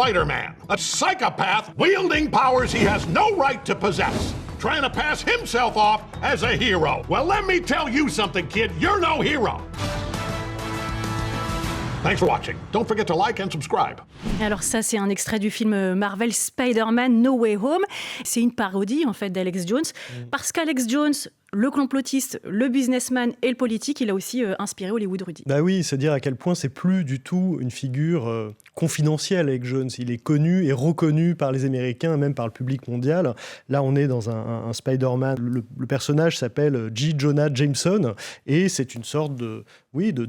Spider-Man, a psychopath wielding powers he has no right to possess, trying to pass himself off as a hero. Well, let me tell you something, kid, you're no hero. Thanks for watching. Don't forget to like and subscribe. Alors ça, c'est un extrait du film Marvel Spider-Man No Way Home. C'est une parodie, en fait, d'Alex Jones. Parce qu'Alex Jones, le complotiste, le businessman et le politique, il a aussi inspiré Hollywood Rudy. Bah oui, c'est dire à quel point c'est plus du tout une figure confidentielle, Alex Jones. Il est connu et reconnu par les Américains, même par le public mondial. Là, on est dans un Spider-Man. Le personnage s'appelle J. Jonah Jameson et c'est une sorte de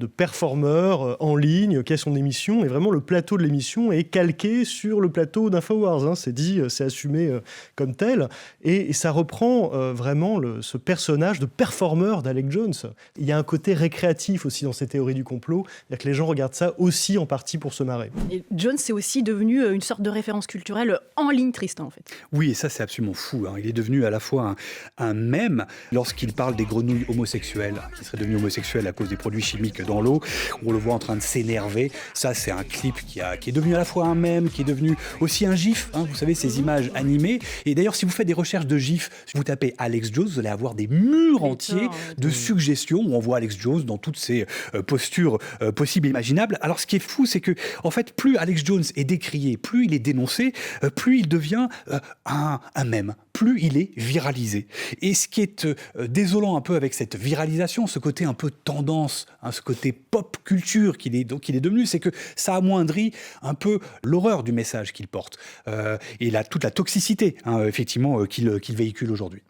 performeur en ligne qui a son émission. Et vraiment, le plateau de l'émission est calqué sur le plateau d'InfoWars. Hein. C'est dit, c'est assumé comme tel. Et ça reprend vraiment ce personnage de performeur d'Alex Jones. Il y a un côté récréatif aussi dans ces théories du complot. C'est-à-dire que les gens regardent ça aussi en partie pour se marrer. Et Jones, c'est aussi devenu une sorte de référence culturelle en ligne, Tristan, en fait. Oui, et ça, c'est absolument fou. Hein. Il est devenu à la fois un mème lorsqu'il parle des grenouilles homosexuelles, qui seraient devenues homosexuelles à cause des produits chimiques dans l'eau. On le voit en train de s'énerver. Ça, c'est un clip qui est devenu à la fois un mème, qui est devenu aussi un gif. Hein, vous savez, ces images animées. Et d'ailleurs, si vous faites des recherches de gifs, si vous tapez Alex Jones, vous allez avoir des murs entiers de suggestions où on voit Alex Jones dans toutes ses postures possibles et imaginables. Alors, ce qui est fou, c'est que, en fait, plus Alex Jones est décrié, plus il est dénoncé, plus il devient un mème, plus il est viralisé. Et ce qui est désolant un peu avec cette viralisation, ce côté un peu tendance, hein, ce côté pop culture qu'il est devenu, c'est que ça amoindrit un peu l'horreur du message qu'il porte et toute la toxicité, hein, effectivement, qu'il véhicule aujourd'hui.